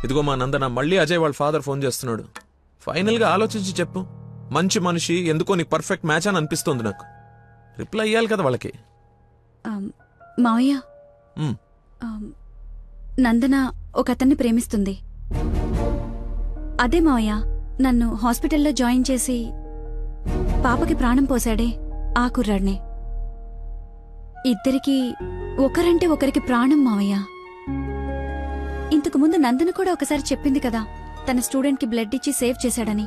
ఇదిగో మా నందన, మళ్ళీ అజయ్ వాళ్ళ ఫాదర్ ఫోన్ చేస్తున్నాడు. ఫైనల్ గా ఆలోచించి చెప్పు. మంచి మనిషి, ఎందుకో నీకు పర్ఫెక్ట్ మ్యాచ్ అని అనిపిస్తుంది నాకు. రిప్లై ఇయ్యాలి కదా వాళ్ళకి. మావయ్య, ఉమ్, నందన ఒక అతన్ని ప్రేమిస్తుంది. అదే మావయ్య, నన్ను హాస్పిటల్లో జాయిన్ చేసి పాపకి ప్రాణం పోశాడే ఆ కుర్రాడ్నే. ఇద్దరికి ఒకరంటే ఒకరికి ప్రాణం మావయ్య. ఇంతకు ముందు నందన కూడా ఒకసారి చెప్పింది కదా, తన స్టూడెంట్ కి బ్లడ్ ఇచ్చి సేవ్ చేశాడని.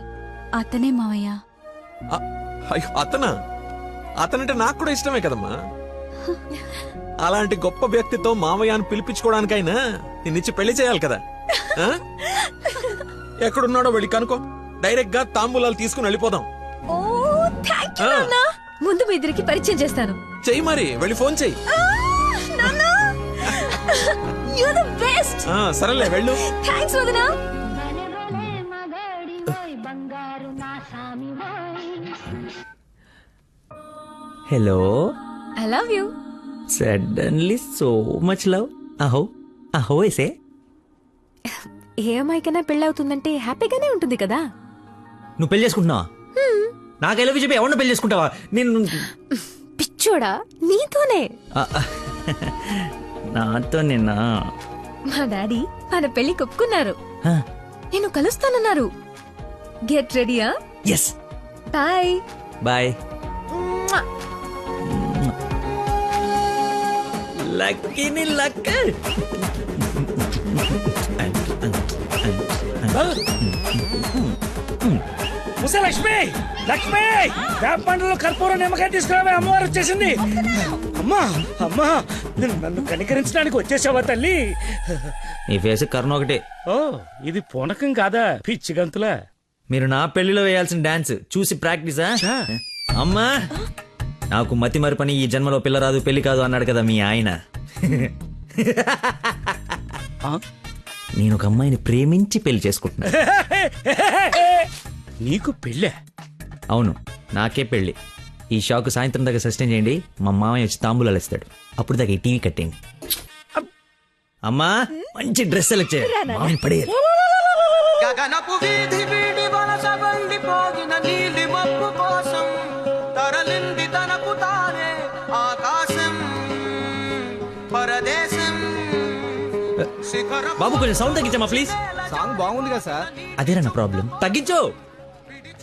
అతనే మావయ్య. అయ్యో, అతనంటే నాకు కూడా ఇష్టమే కదమ్మా. అలాంటి గొప్ప వ్యక్తితో మావయ్య అని పిలిపించుకోవడానికైనా నిన్నిచ్చి పెళ్లి చేయాలి కదా. ఆ? ఎక్కడున్నాడో వెళ్ళి కనుకో, డైరెక్ట్ గా తాంబూలాలు తీసుకుని వెళ్ళిపోదాం. ముందు మీ ఇద్దరికి పరిచయం చేస్తాను. చెయ్యి మరి, వెళ్ళి ఫోన్ చెయ్యి. సరేలే వెళ్ళు. Hello, I love you. Suddenly so much love. అహో అహో ఏసే. ఏ అమ్మాయికైనా పెళ్ళవుతుందంటే హ్యాపీగానే ఉంటుంది కదా. నువ్వు పెళ్లి చేసుకుంటున్నావా? నాకు ఎలా చెప్పి ఎవరిని పెళ్లి చేసుకుంటావా? నేను పిచ్చోడా, నీతోనే. నాతో నిన్న మా డాడీ మన పెళ్లి ఒప్పుకున్నారు. నేను కలుస్తానన్నారు. గెట్ రెడీయా? ఎస్. Bye bye. లక్కీని లక్క. ముసే లక్ష్మి, లక్ష్మి, వేప పండ్లలో కర్పూరం నిమ్మకాయ తీసుకురావే, అమ్మవారు వచ్చేసింది. అమ్మా అమ్మా, నన్ను కనికరించడానికి వచ్చేసావా తల్లి? ఈ ఫేస్ కరుణ ఒకటే. ఓ, ఇది పూనకం కాదా, పిచ్చి గంతులా? మీరు నా పెళ్లిలో వేయాల్సిన డాన్స్ చూసి ప్రాక్టీసా? అమ్మా, నాకు మతి మరి పని, ఈ జన్మలో పిల్ల రాదు పెళ్లి కాదు అన్నాడు కదా మీ ఆయన. నేను ఒక అమ్మాయిని ప్రేమించి పెళ్లి చేసుకుంటున్నా. నీకు పెళ్ళే? అవును, నాకే పెళ్లి. ఈ షాక్ సాయంత్రం దాకా సస్టైన్ చేయండి. మా మామయ్య వచ్చి తాంబూలాలు ఇస్తాడు. అప్పుడు దాకా ఈ టీవీ కట్టేయండి. అమ్మా, మంచి డ్రెస్ సెలెక్ట్ చేయాలి. మామయ్య పడేయాలి. గగనపు వీధి వీడి వలసబండిపోగిన నీలి మబ్బు కోసం తరలింది తనకు తానే ఆకాశం పరదేశం. బాబు, కొంచెం సౌండ్ తగ్గించమ్మా ప్లీజ్. సాంగ్ బాగుంది కదా సార్. అదేరా నా ప్రాబ్లం. తగ్గించు.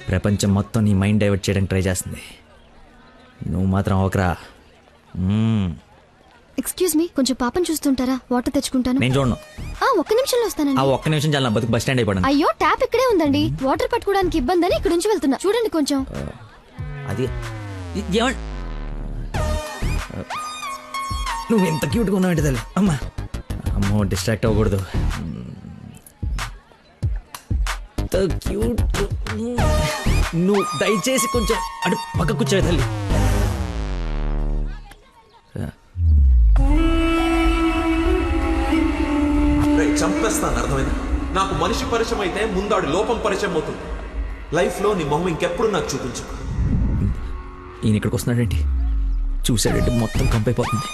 ప్రపంచం మొత్తం నీ మైండ్ డైవర్ట్ చేయడానికి ట్రై చేస్తుంది. నువ్వు మాత్రం ఒకరా. ఎక్స్క్యూజ్ మీ, కొంచెం పాపం చూస్తుంటారా? వాటర్ తెచ్చుకుంటాను. నేను చూడను. ఒక్క నిమిషంలో వస్తానండి. ఆ ఒక్క నిమిషం చాలా, నా బతుకు బస్ స్టాండ్ అయిపోయాను. అయ్యో, ట్యాప్ ఇక్కడే ఉందండి. వాటర్ పట్టుకోవడానికి ఇబ్బంది అని ఇక్కడ నుంచి వెళ్తున్నా. చూడండి కొంచెం. అది నువ్వు ఎంత క్యూట్గా ఉన్నావు ఏంటి తల్లి. అమ్మా, అమ్మో, డిస్ట్రాక్ట్ అవ్వకూడదు. క్యూట్. నువ్వు దయచేసి కొంచెం అటు పక్క కూర్చోవే తల్లి. చంపేస్తాను, అర్థమైంది? నాకు మనిషి పరిచయం అయితే ముందాడు లోపం పరిచయం అవుతుంది. లైఫ్ లో నీ మొహం ఇంకెప్పుడు నాకు చూపించు. ఈయన ఇక్కడికి వస్తున్నాడేంటి? చూసాడంటే మొత్తం కంపైపోతుంది.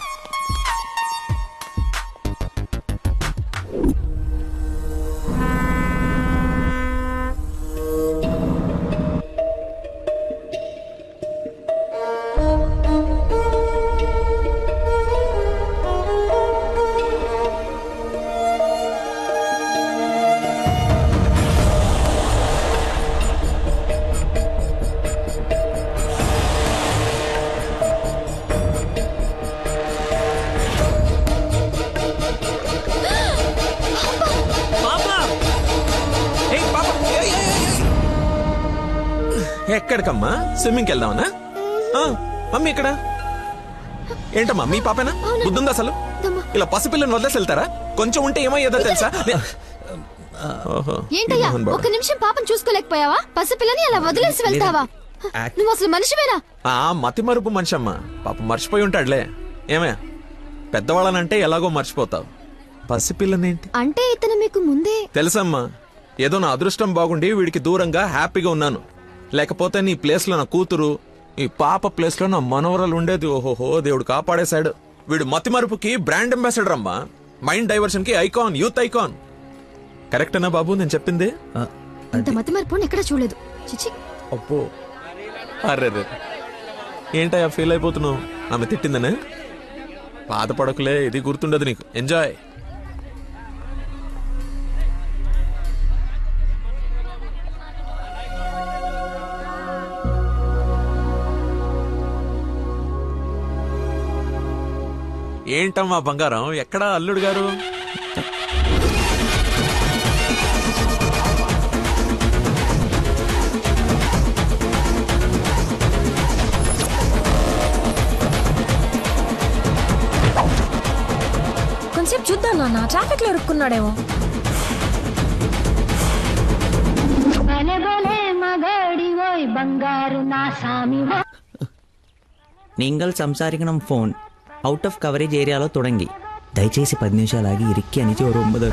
ఎక్కడికమ్మా? స్విమ్మింగ్కి వెళ్దామనా? మమ్మీ ఇక్కడ ఏంటమ్మా, మీ పాపేనా? బుద్ధుందా అసలు? ఇలా పసిపిల్లని వదిలేసి వెళ్తారా? కొంచెం ఉంటే ఏమయ్యేదో తెలుసా? ఏంటయ్యా, ఒక నిమిషం పాపం చూసుకోలేకపోయావా? పసిపిల్లని అలా వదిలేసి వెళ్తావా? నువ్వు అసలు మనిషివేనా? మతి మరుపు మనిషి అమ్మా. పాప మర్చిపోయి ఉంటాడులే. ఏమే, పెద్దవాళ్ళనంటే ఎలాగో మర్చిపోతావు. పసిపిల్లనేంటి అంటే ఇతను మీకు ముందే తెలుసమ్మా. ఏదో నా అదృష్టం బాగుండి వీడికి దూరంగా హ్యాపీగా ఉన్నాను. లేకపోతే నీ ప్లేస్ లో నా కూతురు, ఈ పాప ప్లేస్ లో నా మనవరాలు ఉండేది. ఓహోహో, దేవుడు కాపాడేశాడు. వీడు మతి మరుపుకి బ్రాండ్ అంబాసిడర్ అమ్మా. మైండ్ డైవర్షన్ కి ఐకాన్, యూత్ ఐకాన్. కరెక్టేనా బాబు నేను చెప్పింది? ఆ, ఇంత మతి మరిపోని ఎక్కడ చూడలేదు చిచి. అబ్బో, అర్రే ఏంటయ్యా ఫీల్ అయిపోతున్నావు? ఆమె తిట్టిందనే? బాధపడకులే, ఇది గుర్తుండదు నీకు. ఎంజాయ్. ఏంటమ్మా బంగారం, ఎక్కడా అల్లుడు గారు? కొంచెం చూద్దాం నాన్న, ట్రాఫిక్ లో ఇరుక్కున్నాడేమో. നിങ്ങൾ സംസാരിക്കണം ഫോൺ ഔട്ട് ഓഫ് കവറേജ് ഏരിയలో തുടങ്ങി దయచేసి 10 నిమిషాలు ఆగి ఇరిక్కి అనిచి ఓ 9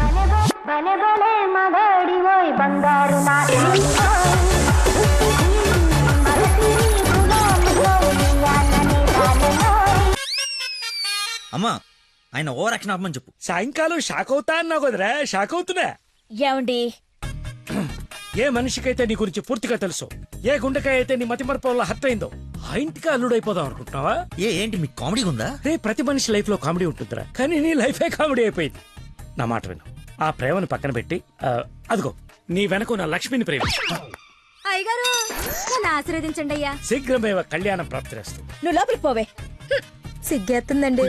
అమ్మా ఆయన ఓవర్ యాక్షన్ ఆపమని చెప్పు. సాయంకాలం షాక్ అవుతా అన్నావు కదరా, షాక్ అవుతున్నా. ఏమండి, ఏ మనిషికైతే నీ గురించి పూర్తిగా తెలుసు, ఏ గుండెకాయ అయితే నీ మతి మరపు వల్ల హత్య అయిందో, ఆ ఇంటికి అల్లుడైపోదాం అనుకుంటున్నావా? ఏంటి మీకు కామెడీ ఉందా? రే, ప్రతి మనిషి లైఫ్ లో కామెడీ ఉంటుందిరా, కానీ నీ లైఫే కామెడీ అయిపోయింది. నా మాట విను, ఆ ప్రేమను పక్కన పెట్టి అదిగో నీ వెనక నా లక్ష్మిని ప్రేమించు. అయ్యగారు నన్ను ఆశీర్వదించండి అయ్యా. శీఘ్రమేవ కళ్యాణం ప్రాప్తిరేస్తూ. నువ్వు లోపలికి పోవే. సిగ్గేస్తుందండి.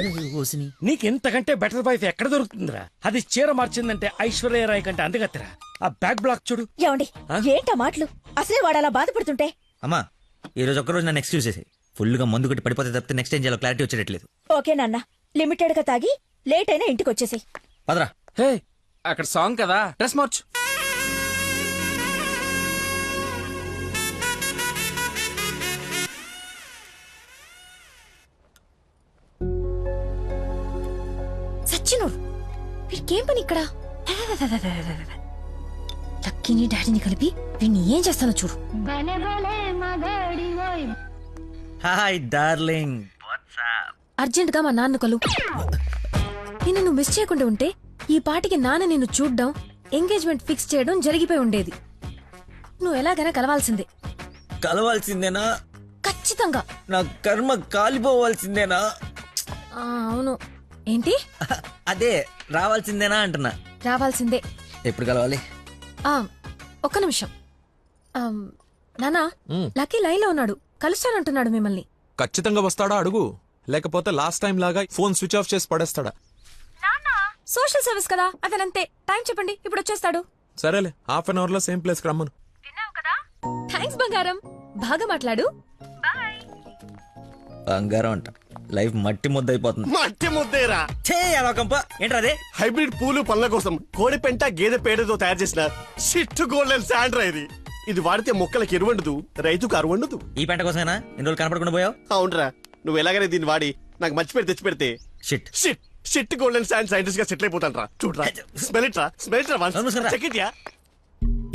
నీకెంతకంటే బెటర్ వైఫ్ ఎక్కడ దొరుకుతుందిరా? అది చీర మార్చిందంటే ఐశ్వర్యరాయ్ కంటే అందగత్తరా. ఆ బ్యాక్ బ్లాక్ చూడు. ఏమండి, ఏంటా మాటలు? అసలే వాడు అలా బాధపడుతుంటే. అమ్మా ఈ రోజు ఒక్కరోజు నన్ను ఎక్స్క్యూజ్ చేసి ఫుల్ గా మందు కొట్టి పడిపోతే తప్పితే నెక్స్ట్ ఏం చేయాలో క్లారిటీ వచ్చేటట్లేదు. ఓకే నాన్న, లిమిటెడ్ గా తాగి లేట్ అయినా ఇంటికి వచ్చేసి. పదరా. హే, అక్కడ సాంగ్ కదా, డ్రెస్ మార్చు. సచ్చినోడు, వీడికేం పని ఇక్కడ? లక్కీని డాడీని కలిపి వీడిని ఏం చేస్తానో చూడు. Hi darling. అర్జెంట్ గా మా నాన్న కలు. నిన్ను నువ్వు మిస్ చేయకుండా ఉంటే ఈ పాటికి నాన్న నిన్ను చూడ్డం, ఎంగేజ్మెంట్ ఫిక్స్ చేయడం జరిగిపోయి ఉండేది. నువ్వు ఎలాగైనా కలవాల్సిందే. కలవాల్సిందేనా? ఖచ్చితంగా. నా కర్మ కాలిపోవాల్సిందేనా? అవును. ఏంటి? అదే రావాల్సిందేనా అంటున్నా. రావాల్సిందే. ఎప్పుడు కలవాలి? ఒక్క నిమిషం. నానా, లక్కీ లైన్ లో ఉన్నాడు, కలుస్తానంటున్నాడు మిమ్మల్ని. ఖచ్చితంగా వస్తాడా అడుగు, లేకపోతే లాస్ట్ టైం లాగా ఫోన్ స్విచ్ ఆఫ్ చేసి పడేస్తాడా? సోషల్ సర్వీస్ కదా, అతనంతే. టైం చెప్పండి, ఇప్పుడు వచ్చేస్తాడు. సరేలే, హాఫ్ అన్ అవర్ లో సేమ్ ప్లేస్ కి రమ్మను. థ్యాంక్స్ బంగారం, బాగా మాట్లాడు. బంగారం అంట, లైఫ్ మట్టి ముద్ద అయిపోతుంది. మట్టి ముద్దేరా ఏంట్రా అదే? హైబ్రిడ్ పూలు పళ్ళ కోసం కోడి పెంట గేదె పేడతో తయారు చేసిన షిట్ గోల్డెన్ శాండ్రా ఇది. ఇది వాడితే మొక్కలకు ఎరువండదు, రైతుకు అరువండదు. ఈ పెంట కోసమేనా ఇన్ని రోజులు కనపడకుండా పోయావు? అవునరా, నువ్వు ఎలాగైనా దీన్ని వాడి నాకు మంచి పేరు తెచ్చి పెడితే shit shit shit golden sand scientist గా సెటిల్ అయిపోతాను రా. చూడరా, స్మెల్ ఇట్ రా, స్మెల్ ఇట్ రా, చెక్ ఇట్ యా.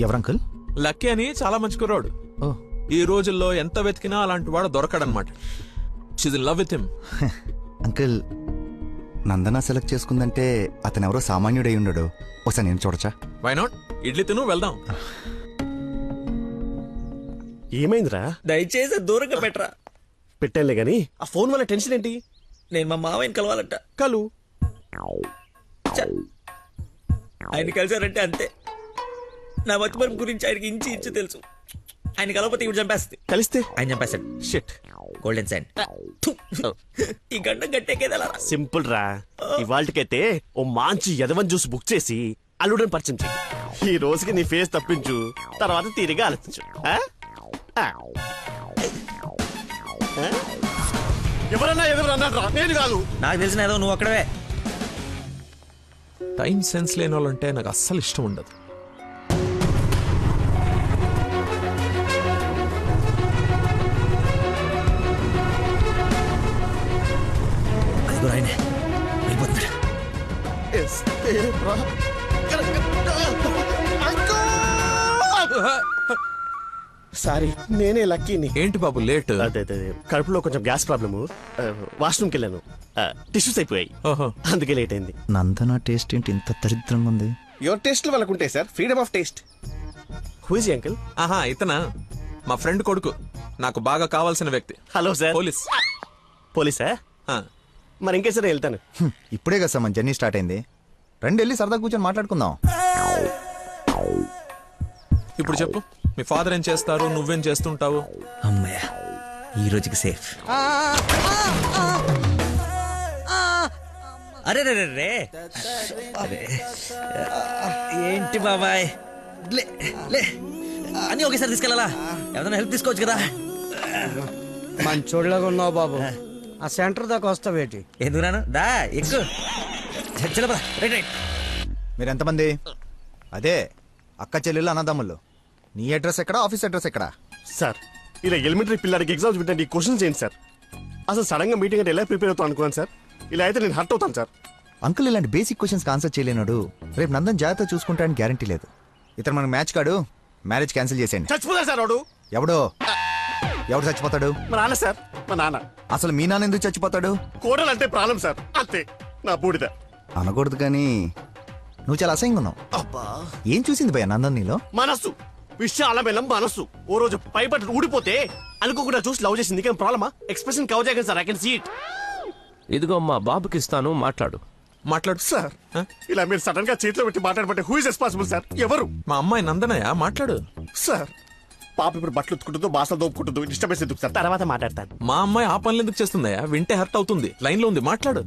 ఎవరంకుల్? లక్కీ అని చాలా మంచి కుర్రాడు. ఈ రోజుల్లో ఎంత వెతికినా అలాంటి వాడు దొరకడనమాట. She's in love with him. Uncle, Nandana select చేసుకుందంటే అతను ఎవరో సామాన్యుడై ఉండడు. ఒకసారి నేను చూడచ్చా? Why not? ఇడ్లీ తిను, వెళ్దాం. ఏమైందిరా? దయచేసి దూరంగా పెట్టరా. పెట్టానులే గాని ఆ ఫోన్ వల్ల టెన్షన్ ఏంటి? నేను మా మావయ్యని కలవాలంట. కలు ఆయన కలిసారంటే అంతే. నా మతిమరుపు గురించి ఆయనకి ఇంచి ఇంచు తెలుసు. ఆయన కలవకపోతే ఇవి చంపేస్తుంది. కలిస్తే ఆయన చంపేస్తాడు. షిట్. Golden sand. ఈ గంట గట్టెకేదలా? సింపుల్ రా, ఇవాళకైతే ఓ మంచి యదవన్ జ్యూస్ బుక్ చేసి అల్లుడని పరిచయం చెయ్యి. ఈ రోజుకి నీ ఫేస్ తప్పించు, తర్వాత తీరిగా ఆలోచించు. ఎవరన్నా ఎదురన్నారా? నేను కాదు. నాకు తెలిసిన ఏదో నువ్వు అక్కడవే. టైం సెన్స్ లేని వాళ్ళంటే నాకు అస్సలు ఇష్టం ఉండదు. ఆయనే వెళ్ళిపోతున్నాడు. సారీ, నేనే లక్కీని. ఏంటి బాబు లేట్? అదే కడుపులో కొంచెం గ్యాస్ ప్రాబ్లము, వాష్రూమ్కి వెళ్ళాను, టిష్యూస్ అయిపోయాయి, ఓహో, అందుకే లేట్ అయింది. నందన టేస్ట్ ఏంటి ఇంత దరిద్రంగా ఉంది? యువర్ టేస్ట్ వాళ్ళకు ఉంటాయి sir, freedom of taste. Who is uncle? ఆహా ఇతనా మా ఫ్రెండ్ కొడుకు, నాకు బాగా కావాల్సిన వ్యక్తి. Hello sir. పోలీస్. పోలీసా? ఆ, మరి ఇంకే సరే వెళ్తాను. ఇప్పుడే కదా సార్ మన జర్నీ స్టార్ట్ అయింది. రండి వెళ్ళి సరదా కూర్చొని మాట్లాడుకుందాం. ఇప్పుడు చెప్పు, మీ ఫాదర్ ఏం చేస్తారు, నువ్వేం చేస్తుంటావు? అమ్మయ్య, ఈ రోజుకి సేఫ్. అరే రే రే రే అరే, ఏంటి బాబాయ్, లే లే అని ఒకేసారి తీసుకెళ్ళాలా? ఏదైనా హెల్ప్ తీసుకోవచ్చు కదా. మంచోళ్ళగా ఉన్నావు బాబు. ఆ సెంటర్ దాకా వస్తావేటి? ఎందుకు రాను, దా ఎక్కు. చచ్చలపా, రైట్ రైట్. మీరు ఎంతమంది? అదే అక్క చెల్లెళ్ళు అన్నదమ్ముళ్ళు. నీ అడ్రస్ ఎక్కడ, ఆఫీస్ అడ్రస్ ఎక్కడ? సార్ ఇలా ఎలిమెంటరీ పిల్లలకి ఎగ్జామ్స్ పెట్టండి, క్వశ్చన్స్ ఏంటి సార్? అసలు సడన్ గా మీటింగ్ అంటే ఎలా ప్రిపేర్ అవుతాను అనుకున్నాను సార్. ఇలా అయితే నేను హర్ట్ అవుతాను సార్. అంకుల్ ఇలాంటి బేసిక్ క్వశ్చన్స్ ఆన్సర్ చేయలేనాడు. రేపు నందన్ జాగ్రత్త చూసుకుంటానికి గ్యారంటీ లేదు. ఇతను మనకు మ్యాచ్ కాడు, మ్యారేజ్ క్యాన్సిల్ చేసేయండి. చచ్చిపోతారు సార్ వాడు. ఎవడో? ఎవడు చచ్చిపోతాడు? మా నాన్న సార్, మా నాన్న. అసలు మీ నాన్న ఎందుకు చచ్చిపోతాడు? కోడలు అంటే ప్రాణం సార్, అంతే. నా బూడిద. అనకూడదు కానీ నువ్వు చాలా అసహ్యంగా ఉన్నావు. అబ్బా, ఏం చూసింది భయ్య నందన్ నీలో? మనస్సు విషయాల బెల్లం మనస్సు. ఓ రోజు పైపట్టు ఊడిపోతే అనుకోకుండా చూసి లవ్ చేసింది. కానీ ప్రాబ్లమా? ఎక్స్ప్రెషన్ కవర్ చేయగలను sir, I can see it. ఇదిగో మా బాబుకి ఇస్తాను, మాట్లాడు. మాట్లాడు సార్. ఇలా మీరు సడన్ గా చేతిలో పెట్టి మాట్లాడబట్టే హూ ఇస్ రెస్పాన్సిబుల్ సార్? ఎవరు? మా అమ్మాయి నందనయ్య, మాట్లాడు. సార్ పాప ఇప్పుడు బట్టలు ఉత్తుకుంటుందో, బాసలు దోపుకుంటుందో, డిస్టర్బెన్స్ ఎందుకు సార్? తర్వాత మాట్లాడతాను. మా అమ్మాయి ఆ పనులు ఎందుకు చేస్తుందయ్యా? వింటే హర్ట్ అవుతుంది. లైన్ లో ఉంది, మాట్లాడు.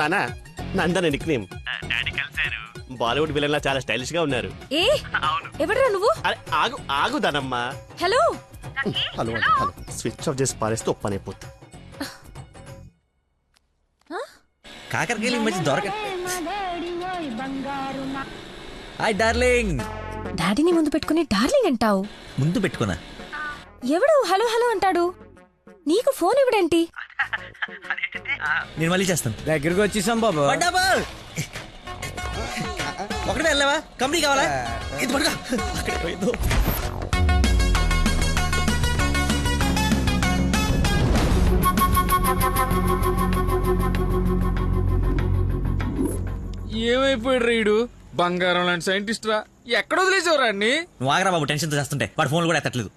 దానా నందన నిక్ నేమ్. బాలీవుడ్ విలన్ లా చాలా స్టైలిష్ గా ఉన్నారు. ఏ ఎవడరా నువ్వు? అరే ఆగు ఆగు దానమ్మా. Hello hello hello. Switch off చేసి పారేస్తే ఒప్పనైపోతుంది. కాకరకాయలు ఈ మధ్య దొరక. Hi darling. డాడీని ముందు పెట్టుకుని డార్లింగ్ అంటావు? ముందు పెట్టుకున్నా. ఎవడు హలో హలో అంటాడు? నీకు ఫోన్ ఇవ్వడేంటి? నేను మళ్ళీ చేస్తాను. దగ్గరికి వచ్చేసాం బాబు. ఒకటే వెళ్ళావా? కంపెనీ కావాలా? ఇది పడుకో. అక్కడికి పోయిందో. ఏమైపోయాడు రీడు? బంగారం లాంటి సైంటిస్ట్ రా. ఎక్కడ వదిలేసేవరా అన్ని? నువ్వు ఆగరా బాబు, టెన్షన్ తో చేస్తుంటే. వాడు ఫోన్లు కూడా ఎత్తట్లేదు.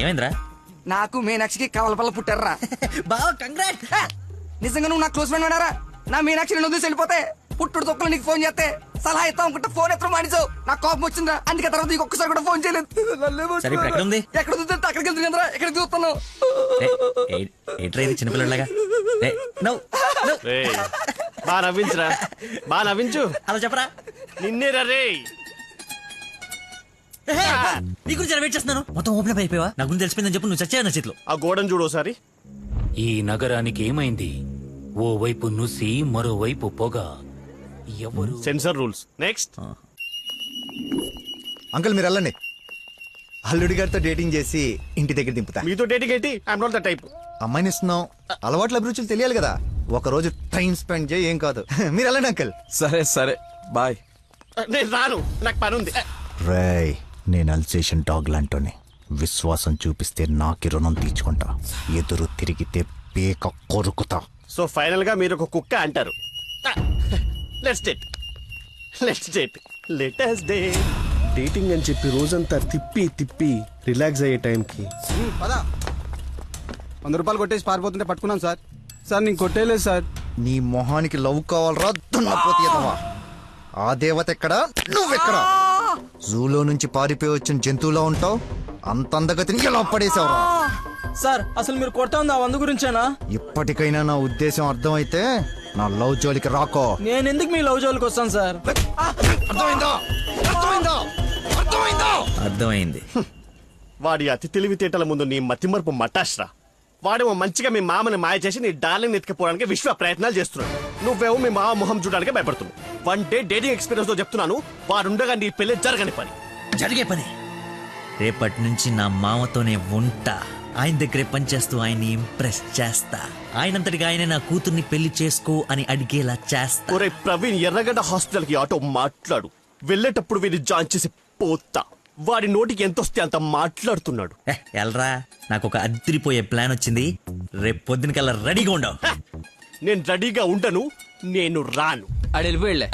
ఏమైందిరా? నాకు మీనాక్షికి కవలపల్ల పుట్టారా. బావ కంగ్రాట్. నిజంగా నువ్వు నా క్లోజ్ ఫ్రెండ్ ఉన్నారా? నా మీనాక్షి నేను వదిలేసి వెళ్ళిపోతే పుట్టుడు తొక్కలు నీకు ఫోన్ చేస్తే సలహా ఇస్తాం అనుకుంటే ఫోన్ ఎత్తడం మానేసావు. నాకు కోపం వచ్చిందా, అందుకే తర్వాత నీకు ఒక్కసారి కూడా ఫోన్ చేయలేదు. సరే ఇప్పుడు ఎక్కడ ఉంది? ఎక్కడ చూస్తే అక్కడికి వెళ్తుంది కదరా, ఎక్కడ చూస్తున్నావు? ఏంట్రా ఇది చిన్నపిల్లలాగా? బాగా నవ్వించురా, బాగా నవ్వించు. అలా చెప్పరా. నిన్నే రే. నీ గురించి వెయిట్ చేస్తున్నాను. మొత్తం ఓపెన్ అప్ అయిపోయావా? నా గురించి తెలిసిపోయిందని చెప్పు. నువ్వు చచ్చావు నా చేతిలో. ఆ గోడను చూడు ఒకసారి. ఈ నగరానికి ఏమైంది? ఓవైపు నుసి, మరోవైపు పొగ. ఎవరు? Sensor rules. నెక్స్ట్. అంకుల్ మీరు వెళ్ళండి. అల్లుడి గారితో డేటింగ్ చేసి ఇంటి దగ్గర దింపుతా. మీతో డేటింగ్ ఏంటి? I'm not the type. అమ్మాయిని ఇస్తున్నాం, అలవాట్ల అభిరుచులు తెలియాలి కదా. ఒక రోజు టైం స్పెండ్ చేయి, ఏం కాదు. మీరు వెళ్ళండి అంకుల్. సరే సరే బాయ్. నేను రాను, నాకు పని ఉంది. రేయ్, నేను అల్సేషన్ డాగ్ లాంటోని. విశ్వాసం చూపిస్తే నాకి రుణం తీర్చుకుంటా, ఎదురు తిరిగితే పేక కొరుకుతా. సో ఫైనల్ గా మీరు ఒక కుక్క అంటారు. Let's date, let's date, let us date. Dating అని చెప్పి రోజంతా తిప్పి తిప్పి రిలాక్స్ అయ్యే టైంకి 100 రూపాయలు కొట్టేసి పారిపోతుంటే పట్టుకున్నాం సార్. సార్ నేను కొట్టేయలేదు సార్. నీ మొహానికి లవ్ కావాలరా దున్నపోతీయదవా? ఆ దేవత ఎక్కడా, నువ్వెక్కడా? జూలో నుంచి పారిపోయి వచ్చిన జంతువులో ఉంటావు. అంత అందగతిని ఎలా పడేసావురా? సార్ అసలు మీరు కొడతా ఉంది ఆ 100 గురించేనా? ఇప్పటికైనా నా ఉద్దేశం అర్థమైతే నా లవ్ జోలికి రాకో. నేను ఎందుకు మీ లవ్ జోలికి వస్తాను సార్? అర్థమైందా? అర్థమైందా? అర్థమైందా? అర్థమైంది. వాడి అతి తెలివితేటల ముందు నీ మతిమరుపు మటాష్రా. వాడేమో మంచిగా మీ మామని మాయ చేసి నీ డార్లింగ్ ఎత్తుకుపోవడానికి విశ్వ ప్రయత్నాలు చేస్తున్నాడు. నువ్వేమో మీ మామ మొహం చూడడానికి భయపడుతున్నావు. 1 డే డేటింగ్ ఎక్స్పీరియన్స్ తో చెప్తున్నాను, వాడుండగా నీ పెళ్లి జరగని పని. జరిగే పని. రేపటి నుంచి నా మామతోనే ఉంటా. ఆయన దగ్గరే పనిచేస్తూ ఆయన్ని ఇంప్రెస్ చేస్తా. ఆయనంతటిగా ఆయన నా కూతుర్ని పెళ్లి చేసుకో అని అడిగేలా చేస్తా. ఒరే ప్రవీణ్, ఎర్రగడ్డ హాస్పిటల్ కి ఆటో మాట్లాడు. వెళ్ళేటప్పుడు వీడిని జాయిన్ చేసి పోతా. వాడి నోటికి ఎంత వస్తే అంత మాట్లాడుతున్నాడు. ఎల్రా, నాకు ఒక అదిరిపోయే ప్లాన్ వచ్చింది. రేపు పొద్దున కల్లా రెడీగా ఉండవు. నేను రెడీగా ఉండను, నేను రాను. ఆడు వెళ్ళిపోయిలే.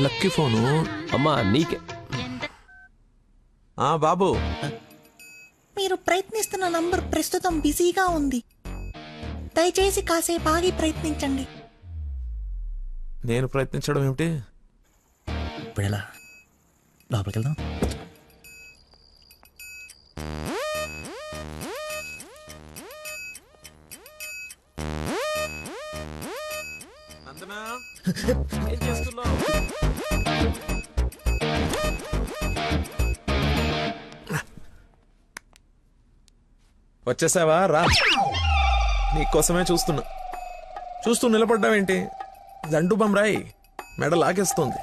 Lucky phone. అమ్మా నీకే. ఆ బాబు, మీరు ప్రయత్నిస్తున్న నంబర్ ప్రస్తుతం బిజీగా ఉంది, దయచేసి కాసేపు ఆగి ప్రయత్నించండి. నేను ప్రయత్నించడం ఏమిటి? ఇప్పుడు ఎలా లోపలికి వెళ్దాం? నందనా, ఏం చేస్తున్నావు? వచ్చేసావా? రా, నీకోసమే చూస్తూ నిలబడ్డావేంటి? దండు బమ్రాయి మెడ లాగేస్తోంది.